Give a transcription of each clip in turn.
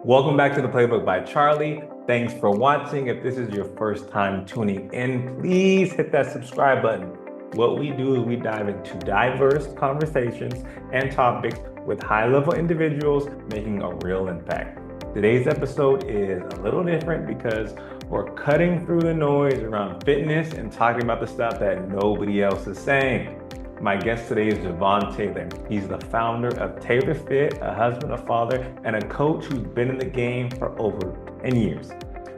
Welcome back to the Playbook by Charlie. Thanks for watching. If this is your first time tuning in, please hit that subscribe button. What we do is we dive into diverse conversations and topics with high-level individuals making a real impact. Today's episode is a little different because we're cutting through the noise around fitness and talking about the stuff that nobody else is saying. My guest today is Javon Taylor. He's the founder of Taylor Fit, a husband, a father, and a coach who's been in the game for over 10 years.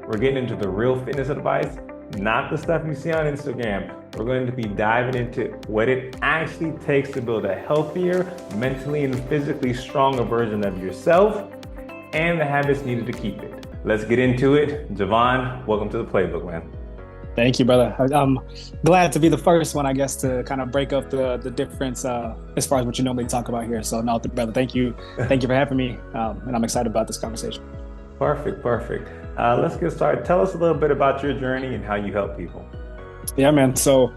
We're getting into the real fitness advice, not the stuff you see on Instagram. We're going to be diving into what it actually takes to build a healthier, mentally and physically stronger version of yourself and the habits needed to keep it. Let's get into it. Javon, welcome to the Playbook, man. Thank you, brother. I'm glad to be the first one, I guess, to kind of break up the difference as far as what you normally talk about here. So, no, brother, thank you for having me, and I'm excited about this conversation. Perfect. Let's get started. Tell us a little bit about your journey and how you help people. Yeah, man. So,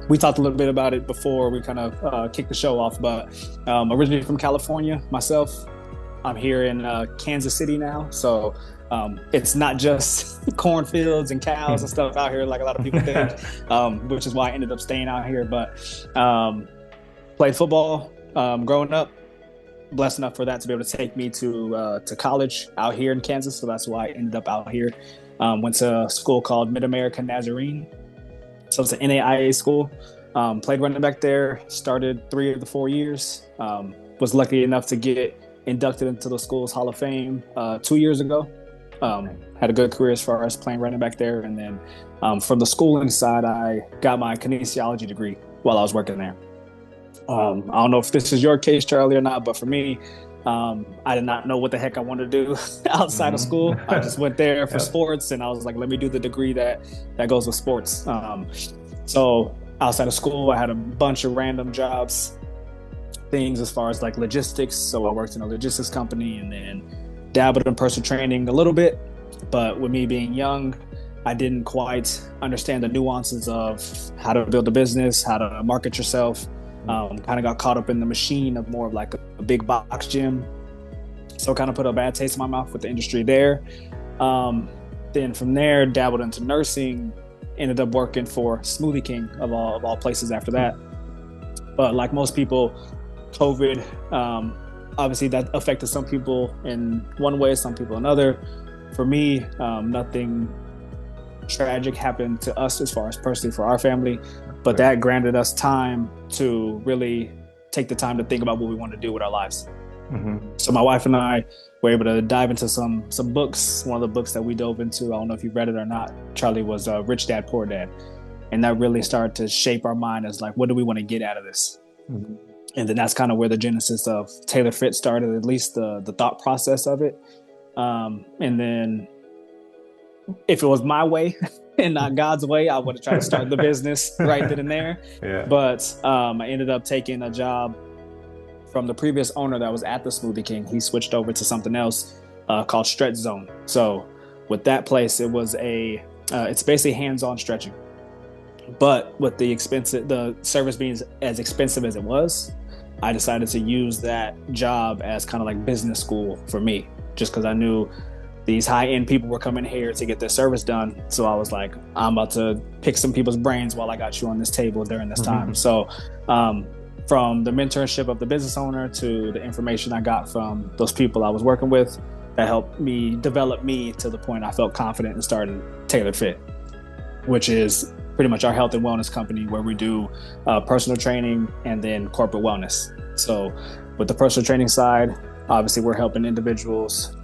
we talked a little bit about it before we kind of kicked the show off, but originally from California, myself. I'm here in Kansas City now, so it's not just cornfields and cows and stuff out here like a lot of people think, which is why I ended up staying out here. But played football growing up, blessed enough for that to be able to take me to college out here in Kansas, so that's why I ended up out here. Went to a school called Mid-America Nazarene, so it's an NAIA school. Played running back there, started 3 of the 4 years. Was lucky enough to get inducted into the school's Hall of Fame 2 years ago. Had a good career as far as playing running back there. And then from the schooling side, I got my kinesiology degree while I was working there. I don't know if this is your case, Charlie, or not, but for me, I did not know what the heck I wanted to do outside of school. I just went there for sports, and I was like, let me do the degree that goes with sports. So outside of school, I had a bunch of random jobs, things as far as like logistics. So I worked in a logistics company and then dabbled in personal training a little bit. But with me being young, I didn't quite understand the nuances of how to build a business, how to market yourself. Kind of got caught up in the machine of more of like a big box gym. So kind of put a bad taste in my mouth with the industry there. Then from there, dabbled into nursing, ended up working for Smoothie King of all places after that. But like most people, COVID, obviously that affected some people in one way, some people another. For me, nothing tragic happened to us as far as personally for our family, but that granted us time to really take the time to think about what we want to do with our lives. So my wife and I were able to dive into some books. One of the books that we dove into, I don't know if you read it or not, Charlie, was Rich Dad, Poor Dad. And that really started to shape our mind as like, what do we want to get out of this? And then that's kind of where the genesis of Taylor Fit started, at least the thought process of it. And then if it was my way and not God's way, I would have tried to start the business right then and there. But I ended up taking a job from the previous owner that was at the Smoothie King. He switched over to something else called Stretch Zone. So with that place, it was it's basically hands-on stretching. But with the service being as expensive as it was, I decided to use that job as kind of like business school for me, just because I knew these high-end people were coming here to get their service done. So I was like, I'm about to pick some people's brains while I got you on this table during this time. So from the mentorship of the business owner to the information I got from those people I was working with, that helped me develop me to the point I felt confident in starting Taylor Fit, which is pretty much our health and wellness company where we do personal training and then corporate wellness. So with the personal training side, obviously we're helping individuals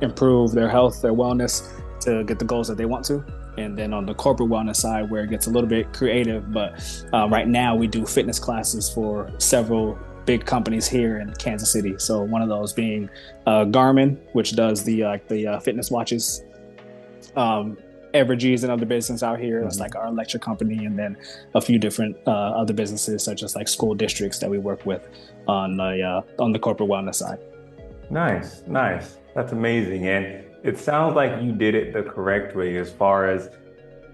improve their health, their wellness to get the goals that they want to. And then on the corporate wellness side, where it gets a little bit creative, but right now we do fitness classes for several big companies here in Kansas City. So one of those being Garmin, which does the fitness watches. Evergy's another business out here. That's like our electric company, and then a few different other businesses such as like school districts that we work with on the corporate wellness side. Nice. That's amazing. And it sounds like you did it the correct way as far as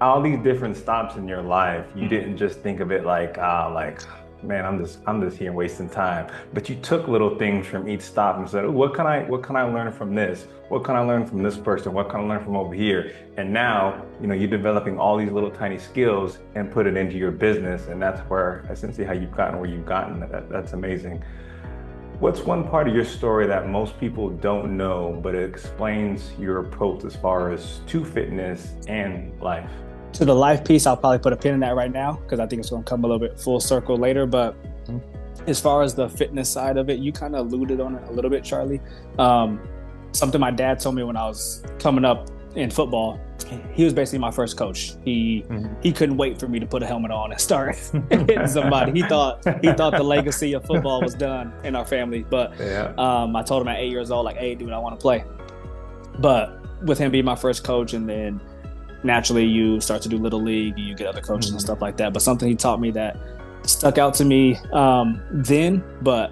all these different stops in your life. You didn't just think of it like man, I'm just here wasting time. But you took little things from each stop and said, "Ooh, what can I learn from this? What can I learn from this person? What can I learn from over here?" And now, you're developing all these little tiny skills and put it into your business. And that's where essentially how you've gotten where you've gotten. That's amazing. What's one part of your story that most people don't know, but it explains your approach as far as to fitness and life? To the life piece, I'll probably put a pin in that right now because I think it's going to come a little bit full circle later. But as far as the fitness side of it, you kind of alluded on it a little bit, Charlie. Something my dad told me when I was coming up in football. He was basically my first coach. He couldn't wait for me to put a helmet on and start hitting somebody. He thought the legacy of football was done in our family. But I told him at 8 years old, like, "Hey, dude, I want to play." But with him being my first coach, and then naturally you start to do little league, you get other coaches and stuff like that. But something he taught me that stuck out to me then, but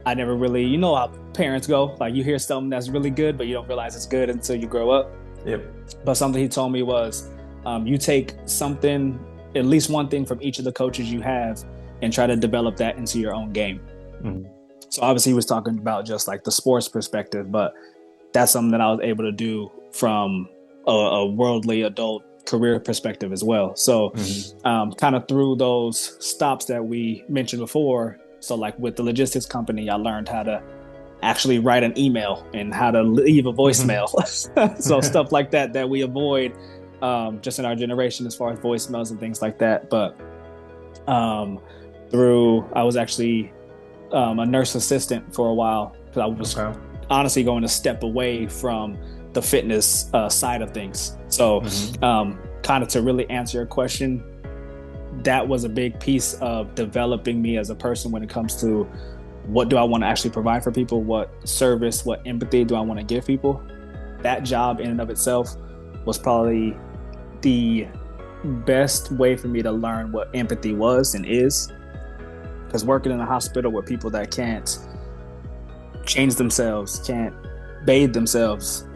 I never really, you know how parents go, like you hear something that's really good, but you don't realize it's good until you grow up. Yep. But something he told me was, you take something, at least one thing from each of the coaches you have, and try to develop that into your own game. So obviously he was talking about just like the sports perspective, but that's something that I was able to do from a worldly adult career perspective as well. So kind of through those stops that we mentioned before. So like with the logistics company, I learned how to actually write an email and how to leave a voicemail. So stuff like that we avoid just in our generation as far as voicemails and things like that. But I was actually a nurse assistant for a while because I was honestly going to step away from the fitness side of things. So kind of to really answer your question, that was a big piece of developing me as a person when it comes to what do I want to actually provide for people? What service, what empathy do I want to give people? That job in and of itself was probably the best way for me to learn what empathy was and is. Because working in a hospital with people that can't change themselves, can't bathe themselves,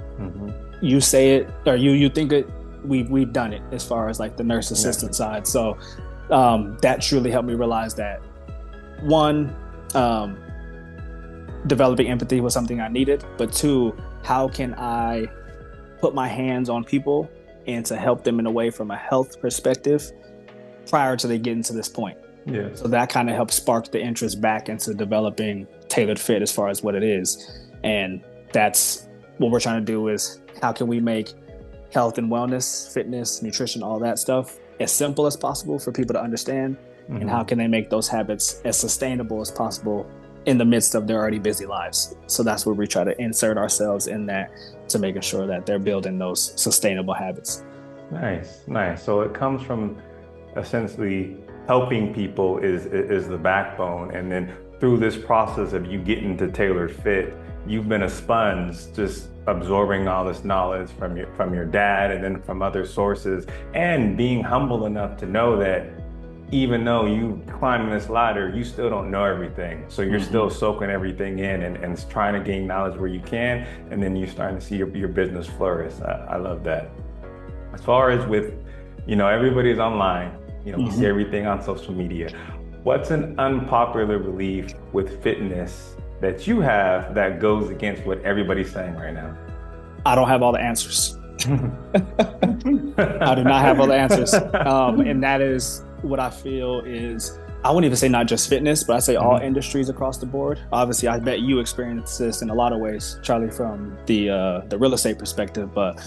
you say it or you think it, we've done it as far as like the nurse assistant side. So that truly helped me realize that one, developing empathy was something I needed, but two, how can I put my hands on people and to help them in a way from a health perspective prior to they getting to this point. So that kind of helped spark the interest back into developing Tailored Fit as far as what it is. And that's what we're trying to do is how can we make health and wellness, fitness, nutrition, all that stuff as simple as possible for people to understand, and how can they make those habits as sustainable as possible in the midst of their already busy lives. So that's where we try to insert ourselves in that to making sure that they're building those sustainable habits. Nice. So it comes from essentially helping people is the backbone. And then through this process of you getting to Tailored Fit, you've been a sponge, just absorbing all this knowledge from your dad and then from other sources, and being humble enough to know that even though you climb this ladder, you still don't know everything. So you're still soaking everything in and trying to gain knowledge where you can, and then you're starting to see your business flourish. I love that. As far as with, everybody's online, we see everything on social media. What's an unpopular belief with fitness that you have that goes against what everybody's saying right now? I don't have all the answers. I do not have all the answers. And that is what I feel is, I wouldn't even say not just fitness, but I say all industries across the board. Obviously, I bet you experience this in a lot of ways, Charlie, from the real estate perspective, but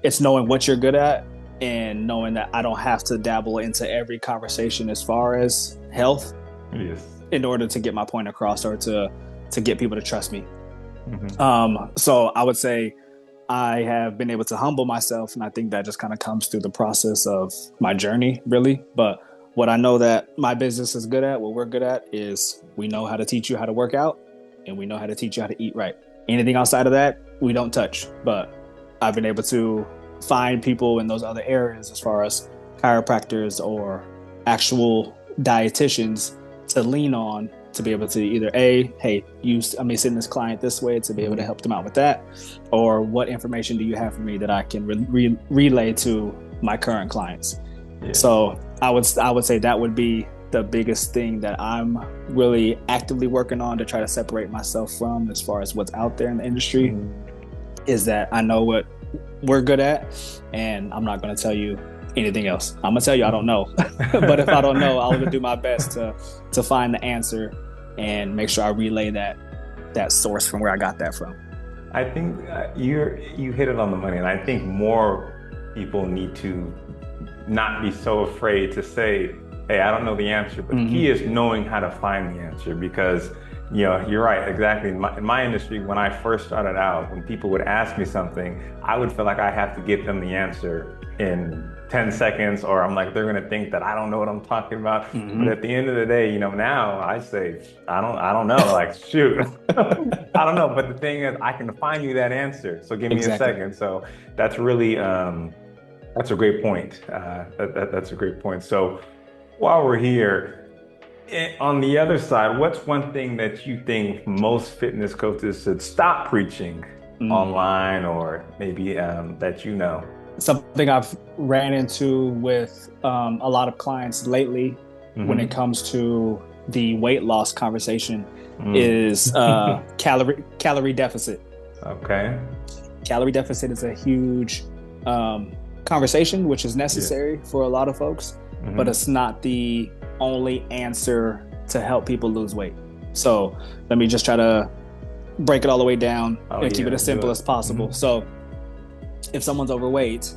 it's knowing what you're good at and knowing that I don't have to dabble into every conversation as far as health in order to get my point across or to get people to trust me. So I would say I have been able to humble myself, and I think that just kind of comes through the process of my journey, really. But what I know that my business is good at, what we're good at, is we know how to teach you how to work out, and we know how to teach you how to eat right. Anything outside of that, we don't touch. But I've been able to find people in those other areas as far as chiropractors or actual dietitians to lean on to be able to either send this client this way to be able to help them out with that, or what information do you have for me that I can relay to my current clients. So I would say that would be the biggest thing that I'm really actively working on to try to separate myself from as far as what's out there in the industry is that I know what we're good at, and I'm not going to tell you anything else. I'm going to tell you I don't know. But if I don't know, I'll do my best to find the answer and make sure I relay that source from where I got that from. I think you hit it on the money, and I think more people need to not be so afraid to say, hey, I don't know the answer, but the key is knowing how to find the answer, because you're right, exactly. In my industry, when I first started out, when people would ask me something, I would feel like I have to give them the answer in 10 seconds, or I'm like, they're gonna think that I don't know what I'm talking about. But at the end of the day, now I say, I don't know, like, shoot, I don't know. But the thing is, I can find you that answer. So give me a second. So that's really, that's a great point. That's a great point. So while we're here, on the other side, what's one thing that you think most fitness coaches should stop preaching online, or maybe that Something I've ran into with a lot of clients lately when it comes to the weight loss conversation is calorie deficit. Okay. Calorie deficit is a huge conversation, which is necessary for a lot of folks, but it's not the only answer to help people lose weight. So let me just try to break it all the way down and keep it as simple as possible. So if someone's overweight,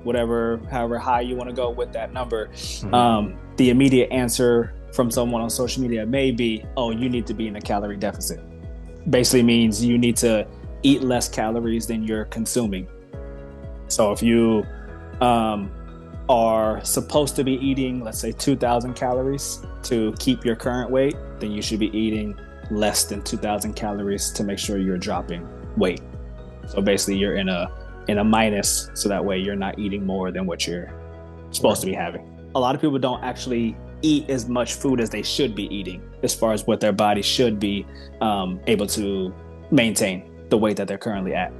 however high you want to go with that number, the immediate answer from someone on social media may be, oh, you need to be in a calorie deficit. Basically means you need to eat less calories than you're consuming. So if you are supposed to be eating, let's say 2,000 calories to keep your current weight, then you should be eating less than 2,000 calories to make sure you're dropping weight. So basically you're in a minus, so that way you're not eating more than what you're supposed to be having. A lot of people don't actually eat as much food as they should be eating as far as what their body should be able to maintain the weight that they're currently at.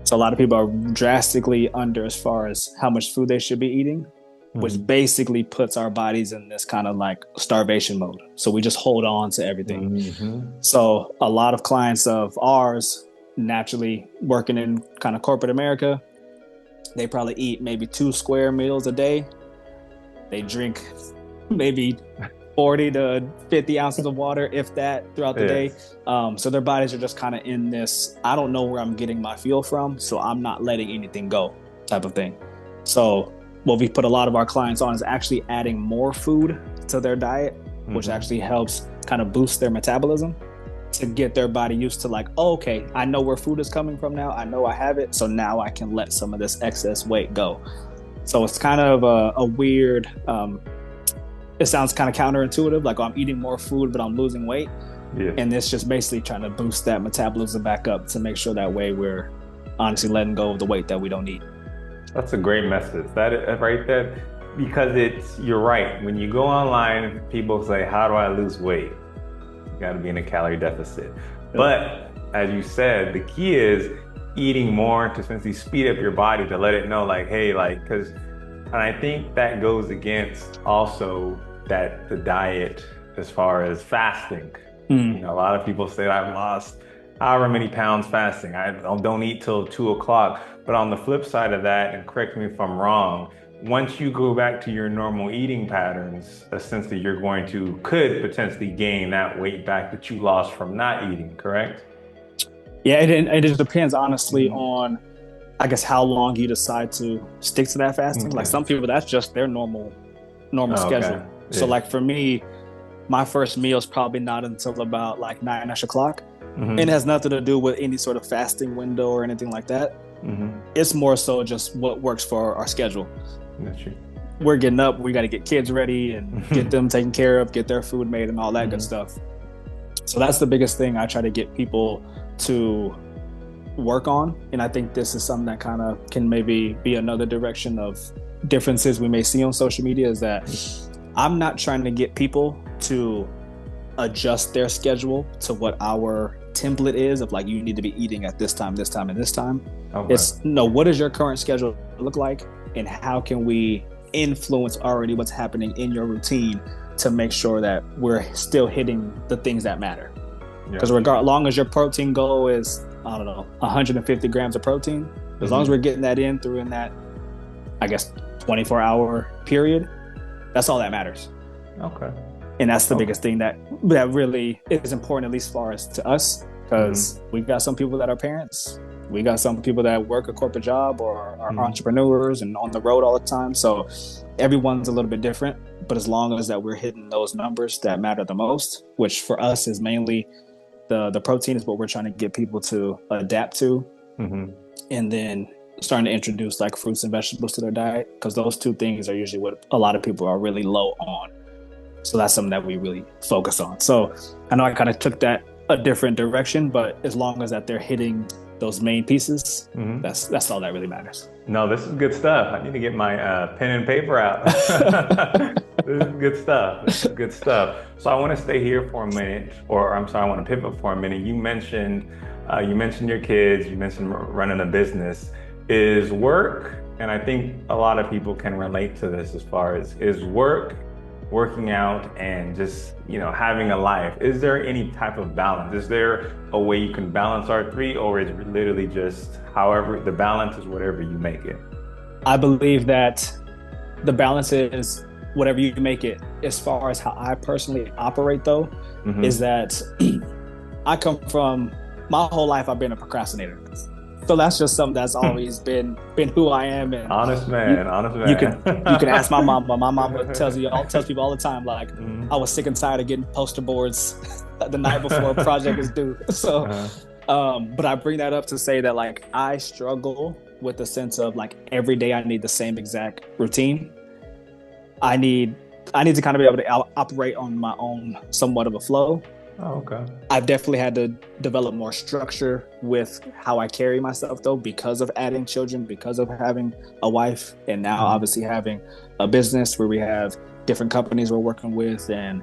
So a lot of people are drastically under as far as how much food they should be eating, which basically puts our bodies in this kind of like starvation mode. So we just hold on to everything. So a lot of clients of ours, naturally working in kind of corporate America, they probably eat maybe 2 square meals a day. They drink maybe 40 to 50 ounces of water, if that, throughout the day. So their bodies are just kind of in this, I don't know where I'm getting my fuel from, so I'm not letting anything go type of thing. So what we put a lot of our clients on is actually adding more food to their diet, which actually helps kind of boost their metabolism to get their body used to like, oh, okay, I know where food is coming from now. I know I have it. So now I can let some of this excess weight go. So it's kind of a weird, it sounds kind of counterintuitive, like, oh, I'm eating more food, but I'm losing weight. And it's just basically trying to boost that metabolism back up to make sure that way we're honestly letting go of the weight that we don't need. That's a great message. That right there, because you're right. When you go online, people say, how do I lose weight? You got to be in a calorie deficit. But as you said, the key is eating more to essentially speed up your body to let it know, like, hey, like, and I think that goes against also that the diet as far as fasting. A lot of people say I've lost however many pounds fasting. I don't eat till 2 o'clock. But on the flip side of that, and correct me if I'm wrong, once you go back to your normal eating patterns, essentially you're could potentially gain that weight back that you lost from not eating, correct? Yeah, it just depends honestly on, I guess, how long you decide to stick to that fasting. Like some people, that's just their normal schedule. So like for me, my first meal is probably not until about like 9-ish o'clock. It has nothing to do with any sort of fasting window or anything like that. It's more so just what works for our schedule. That's true. We're getting up, we got to get kids ready and get them taken care of, get their food made and all that good stuff. So that's the biggest thing I try to get people to work on. And I think this is something that kind of can maybe be another direction of differences we may see on social media, is that I'm not trying to get people to adjust their schedule to what our template is of like, you need to be eating at this time, this time, and this time. It's no, what does your current schedule look like, and how can we influence already what's happening in your routine to make sure that we're still hitting the things that matter. Because long as your protein goal is, I don't know, 150 grams of protein, as long as we're getting that in through in that, I guess, 24-hour period, that's all that matters. Okay. And that's the biggest thing that really is important, at least as far as to us, because we've got some people that are parents. We got some people that work a corporate job or are entrepreneurs and on the road all the time. So everyone's a little bit different. But as long as that we're hitting those numbers that matter the most, which for us is mainly the protein is what we're trying to get people to adapt to. And then starting to introduce like fruits and vegetables to their diet, because those two things are usually what a lot of people are really low on. So that's something that we really focus on. So I know I kind of took that a different direction, but as long as that they're hitting those main pieces, that's all that really matters. No, this is good stuff. I need to get my pen and paper out. This is good stuff. So I want to stay here for a minute, I want to pivot for a minute. You mentioned your kids, you mentioned running a business. Is work, and I think a lot of people can relate to this as far as, is working out and just, having a life, is there any type of balance? Is there a way you can balance our three, or is it literally just however the balance is whatever you make it? I believe that the balance is whatever you make it. As far as how I personally operate though, is that I come from, my whole life I've been a procrastinator. So that's just something that's always been who I am. And honest man. You can ask my mom. My mom tells people all the time, like, I was sick and tired of getting poster boards the night before a project is due. So, but I bring that up to say that, like, I struggle with the sense of, like, every day I need the same exact routine. I need to kind of be able to operate on my own somewhat of a flow. Oh, okay. I've definitely had to develop more structure with how I carry myself, though, because of adding children, because of having a wife, and now obviously having a business where we have different companies we're working with and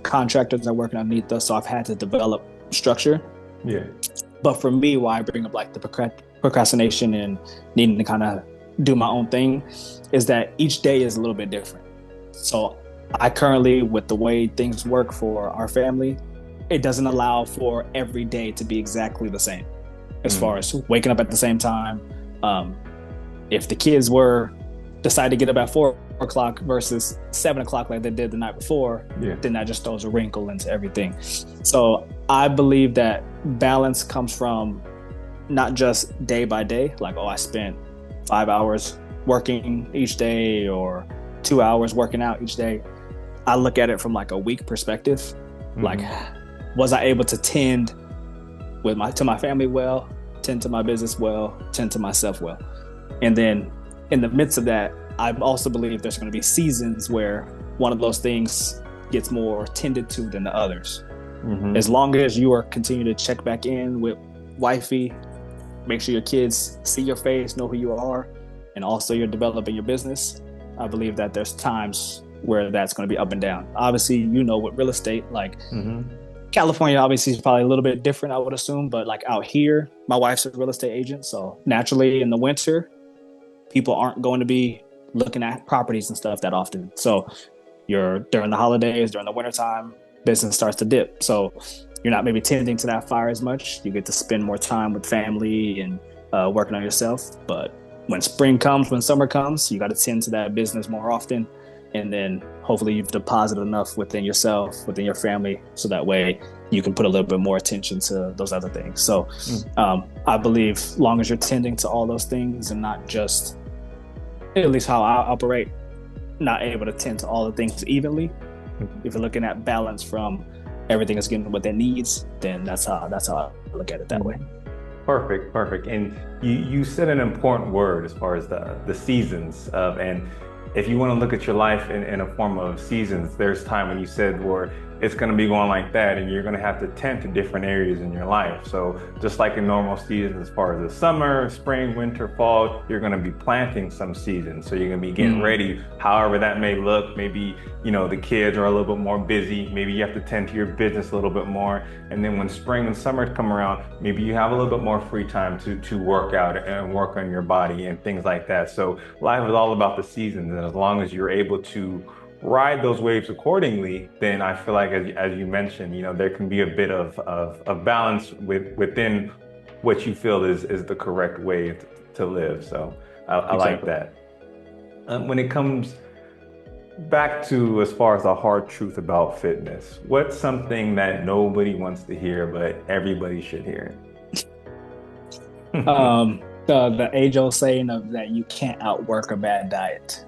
contractors that are working underneath us. So I've had to develop structure. Yeah. But for me, why I bring up like the procrastination and needing to kind of do my own thing is that each day is a little bit different. So I currently, with the way things work for our family, it doesn't allow for every day to be exactly the same as far as waking up at the same time. If the kids decide to get up at 4 o'clock versus 7 o'clock like they did the night before, then that just throws a wrinkle into everything. So I believe that balance comes from not just day by day, like, I spent 5 hours working each day or 2 hours working out each day. I look at it from like a week perspective. Like, was I able to tend to my family well, tend to my business well, tend to myself well? And then in the midst of that, I also believe there's going to be seasons where one of those things gets more tended to than the others. As long as you are continuing to check back in with wifey, make sure your kids see your face, know who you are, and also you're developing your business, I believe that there's times where that's going to be up and down. Obviously, with real estate, like California obviously is probably a little bit different, I would assume, but like out here, my wife's a real estate agent. So naturally in the winter, people aren't going to be looking at properties and stuff that often. So during the holidays, during the wintertime, business starts to dip. So you're not maybe tending to that fire as much. You get to spend more time with family and working on yourself. But when spring comes, when summer comes, you got to tend to that business more often. And then hopefully you've deposited enough within yourself, within your family, so that way you can put a little bit more attention to those other things. So I believe long as you're tending to all those things and not just, at least how I operate, not able to tend to all the things evenly. If you're looking at balance from everything is getting what it needs, then that's how I look at it that way. Perfect. And you said an important word as far as the seasons of, and if you want to look at your life in a form of seasons, there's time when you said where it's going to be going like that, and you're going to have to tend to different areas in your life. So just like in normal seasons, as far as the summer, spring, winter, fall, you're going to be planting some seasons. So you're going to be getting ready, however that may look. Maybe, the kids are a little bit more busy. Maybe you have to tend to your business a little bit more. And then when spring and summer come around, maybe you have a little bit more free time to work out and work on your body and things like that. So life is all about the seasons. And as long as you're able to ride those waves accordingly, then I feel like, as you mentioned, there can be a bit of balance within what you feel is the correct way to live. So I like Exactly. that. When it comes back to as far as the hard truth about fitness, what's something that nobody wants to hear, but everybody should hear? The age-old saying of that you can't outwork a bad diet.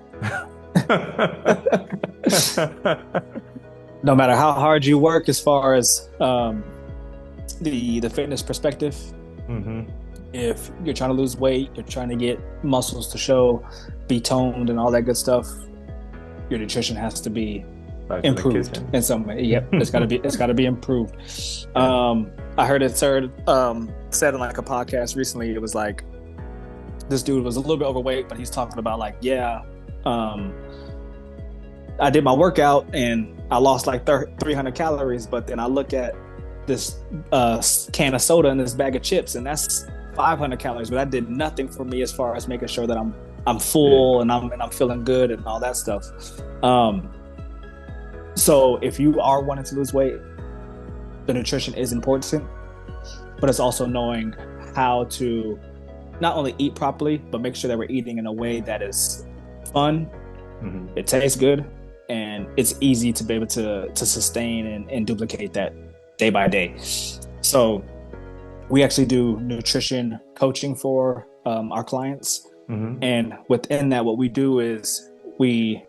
No matter how hard you work, as far as the fitness perspective, hmm if you're trying to lose weight, you're trying to get muscles to show, be toned, and all that good stuff, your nutrition has to be Back to the improved kitchen. in some way. Yep, it's got to be improved. Yeah. I heard it said in like a podcast recently. It was like this dude was a little bit overweight, but he's talking about like, yeah, I did my workout and I lost like 300 calories, but then I look at this can of soda and this bag of chips, and that's 500 calories. But that did nothing for me as far as making sure that I'm full and I'm feeling good and all that stuff. So if you are wanting to lose weight, the nutrition is important, but it's also knowing how to not only eat properly, but make sure that we're eating in a way that is fun, it tastes good, and it's easy to be able to sustain and duplicate that day by day. So we actually do nutrition coaching for our clients. And within that, what we do is we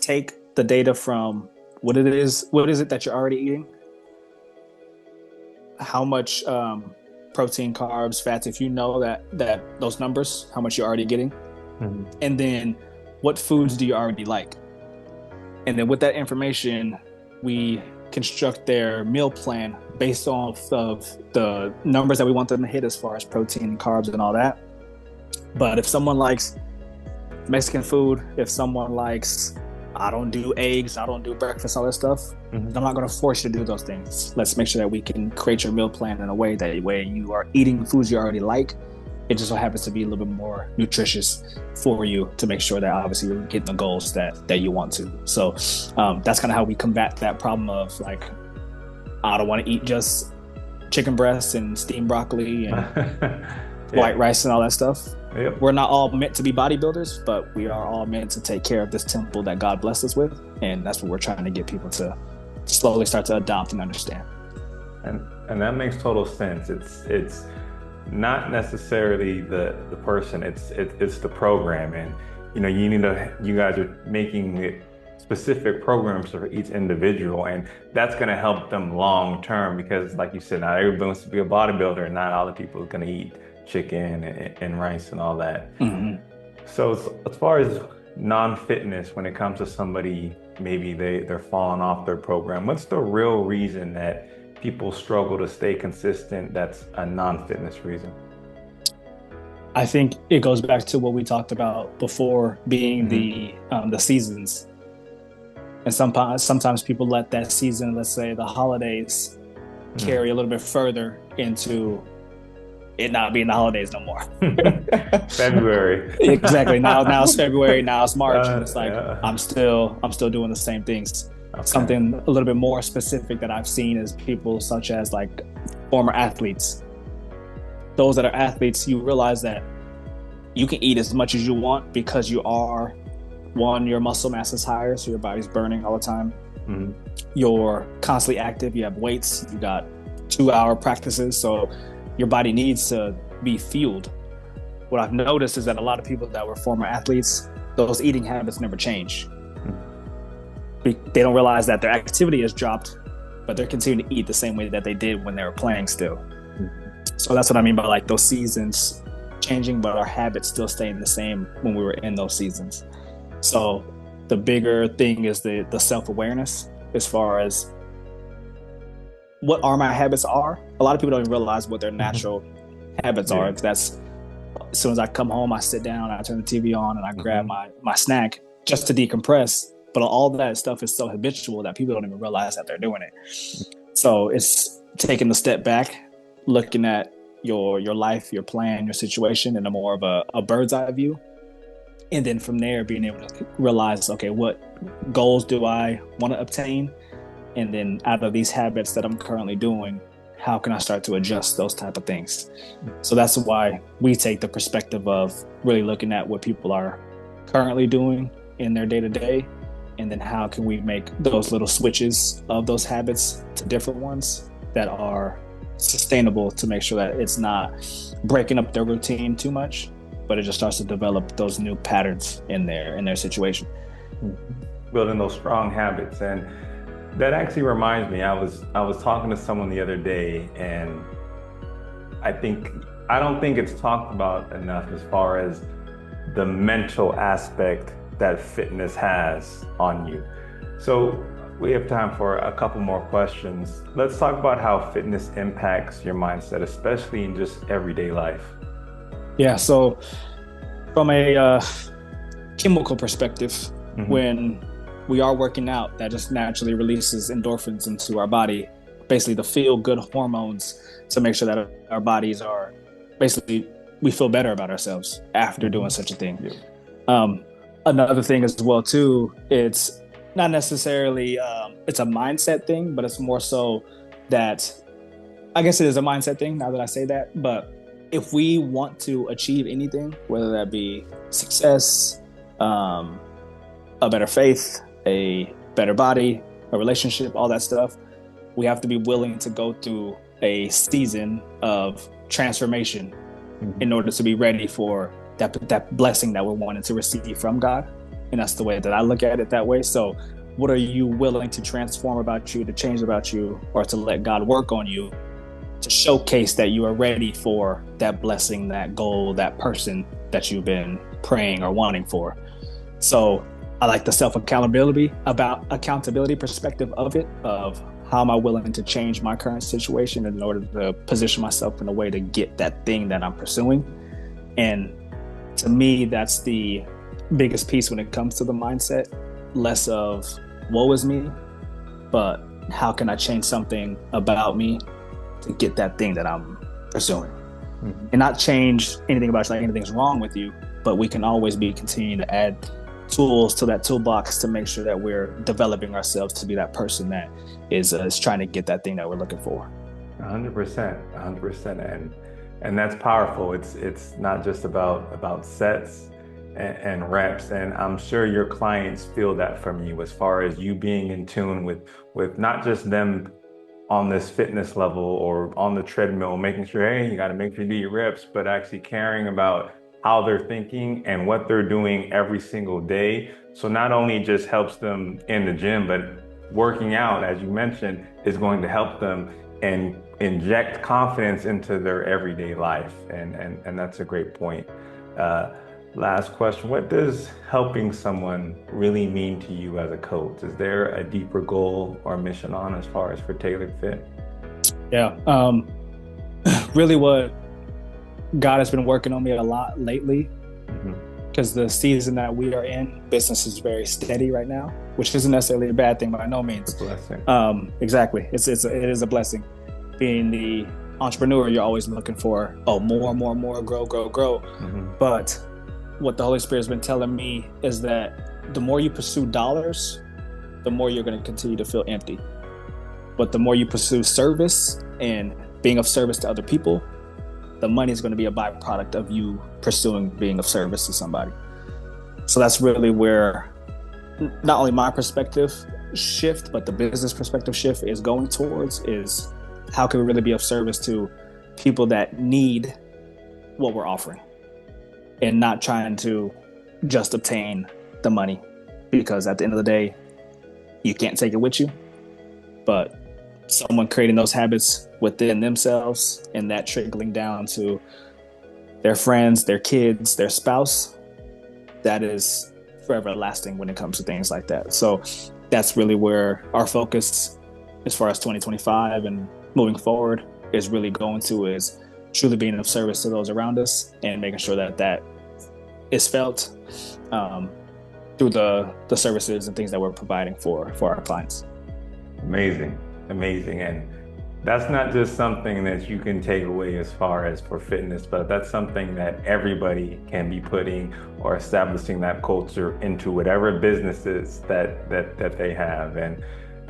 take the data from what is it that you're already eating, how much protein, carbs, fats, if you know that those numbers, how much you're already getting, and then what foods do you already like, and then with that information, we construct their meal plan based off of the numbers that we want them to hit as far as protein and carbs and all that. But if someone likes Mexican food, if someone likes, I don't do eggs, I don't do breakfast, all that stuff, I'm not going to force you to do those things. Let's make sure that we can create your meal plan in a way that way you are eating foods you already like. It just so happens to be a little bit more nutritious for you to make sure that obviously you're getting the goals that you want to. So that's kind of how we combat that problem of like, I don't want to eat just chicken breasts and steamed broccoli and white rice and all that stuff. Yep. We're not all meant to be bodybuilders, but we are all meant to take care of this temple that God blessed us with. And that's what we're trying to get people to slowly start to adopt and understand. And that makes total sense. It's not necessarily the person, it's the program. And you guys are making it specific programs for each individual, and that's going to help them long term, because like you said, not everybody wants to be a bodybuilder, and not all the people are going to eat chicken and rice and all that. So as far as non-fitness, when it comes to somebody, maybe they're falling off their program, what's the real reason that people struggle to stay consistent that's a non-fitness reason? I think it goes back to what we talked about before, being the seasons. And sometimes people let that season, let's say the holidays, carry a little bit further into it not being the holidays no more. February. Exactly. Now it's February, now it's March, and it's like I'm still doing the same things. Okay. Something a little bit more specific that I've seen is people such as like former athletes. Those that are athletes, you realize that you can eat as much as you want because you are, one, your muscle mass is higher, so your body's burning all the time. You're constantly active, you have weights, you got 2-hour practices, so your body needs to be fueled. What I've noticed is that a lot of people that were former athletes, those eating habits never change. They don't realize that their activity has dropped, but they're continuing to eat the same way that they did when they were playing still. So that's what I mean by like those seasons changing, but our habits still staying the same when we were in those seasons. So the bigger thing is the self-awareness as far as what are my habits are. A lot of people don't even realize what their natural habits are. That's as soon as I come home, I sit down, I turn the TV on, and I grab my snack just to decompress. But all that stuff is so habitual that people don't even realize that they're doing it. So it's taking a step back, looking at your life, your plan, your situation in a more of a bird's eye view, And then from there, being able to realize, okay, what goals do I want to obtain? And then out of these habits that I'm currently doing, how can I start to adjust those type of things? So that's why we take the perspective of really looking at what people are currently doing in their day to day. And then how can we make those little switches of those habits to different ones that are sustainable to make sure that it's not breaking up their routine too much, but it just starts to develop those new patterns in their situation. Building those strong habits. And that actually reminds me, I was talking to someone the other day, and I don't think it's talked about enough as far as the mental aspect that fitness has on you. So we have time for a couple more questions. Let's talk about how fitness impacts your mindset, especially in just everyday life. Yeah, so from a chemical perspective, when we are working out, that just naturally releases endorphins into our body, basically the feel-good hormones, to make sure that our bodies are basically, we feel better about ourselves after doing such a thing. Yeah. Another thing as well too, it's not necessarily it's a mindset thing, but it's more so that, I guess it is a mindset thing now that I say that, but if we want to achieve anything, whether that be success, a better faith, a better body, a relationship, all that stuff, we have to be willing to go through a season of transformation in order to be ready for that blessing that we're wanting to receive from God. And that's the way that I look at it that way. So what are you willing to transform about you, to change about you, or to let God work on you to showcase that you are ready for that blessing, that goal, that person that you've been praying or wanting for? So I like the accountability perspective of it, of how am I willing to change my current situation in order to position myself in a way to get that thing that I'm pursuing. And to me, that's the biggest piece when it comes to the mindset, less of woe is me, but how can I change something about me to get that thing that I'm pursuing? And not change anything about you, like anything's wrong with you, but we can always be continuing to add tools to that toolbox to make sure that we're developing ourselves to be that person that is trying to get that thing that we're looking for. 100%. And that's powerful. It's not just about sets and reps. And I'm sure your clients feel that from you, as far as you being in tune with not just them on this fitness level or on the treadmill, making sure, hey, you got to make sure you do your reps, but actually caring about how they're thinking and what they're doing every single day. So not only just helps them in the gym, but working out, as you mentioned, is going to help them and inject confidence into their everyday life. And that's a great point. Last question, what does helping someone really mean to you as a coach? Is there a deeper goal or mission on as far as for Tailored Fit? Yeah, really what God has been working on me a lot lately, because the season that we are in, business is very steady right now, which isn't necessarily a bad thing by no means. It's a blessing. Exactly. It is a blessing. Being the entrepreneur, you're always looking for, more, grow. But what the Holy Spirit has been telling me is that the more you pursue dollars, the more you're going to continue to feel empty. But the more you pursue service and being of service to other people, the money is going to be a byproduct of you pursuing being of service to somebody. So that's really where not only my perspective shift, but the business perspective shift is going towards, is how can we really be of service to people that need what we're offering, and not trying to just obtain the money, because at the end of the day, you can't take it with you. But someone creating those habits within themselves and that trickling down to their friends, their kids, their spouse, that is forever lasting when it comes to things like that. So that's really where our focus as far as 2025 and moving forward is really going to, is truly being of service to those around us and making sure that is felt through the services and things that we're providing for our clients. Amazing. And that's not just something that you can take away as far as for fitness, but that's something that everybody can be putting or establishing that culture into whatever businesses that they have. And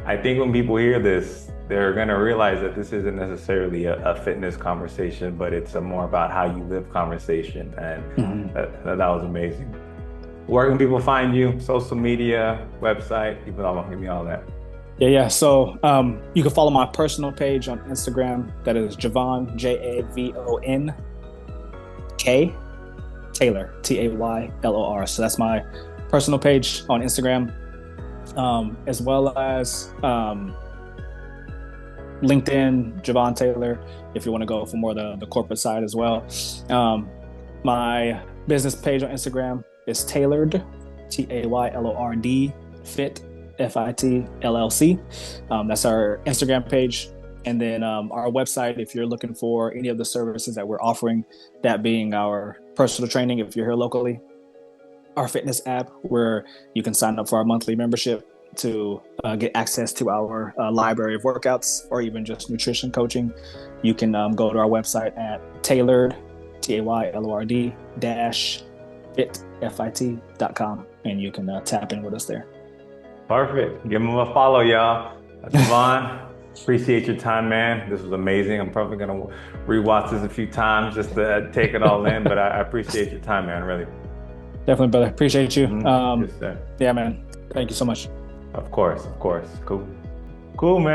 I think when people hear this, they're going to realize that this isn't necessarily a fitness conversation, but it's a more about how you live conversation. And that was amazing. Where can people find you? Social media, website? Give me all that. Yeah. So you can follow my personal page on Instagram. That is Javon, Javon K Taylor, Taylor. So that's my personal page on Instagram, as well as LinkedIn, Javon Taylor, if you want to go for more the corporate side as well. My business page on Instagram is Tailored, Taylord, Fit, FIT LLC. That's our Instagram page. And then our website, if you're looking for any of the services that we're offering, that being our personal training, if you're here locally, our fitness app, where you can sign up for our monthly membership to get access to our library of workouts, or even just nutrition coaching. You can go to our website at Tailored, Taylord -fit.com, and you can tap in with us there. Perfect. Give him a follow, y'all. Javon, appreciate your time, man. This was amazing. I'm probably going to rewatch this a few times just to take it all in, but I appreciate your time, man, really. Definitely, brother. Appreciate you. Yes, sir. Yeah, man. Thank you so much. Of course. Cool, man.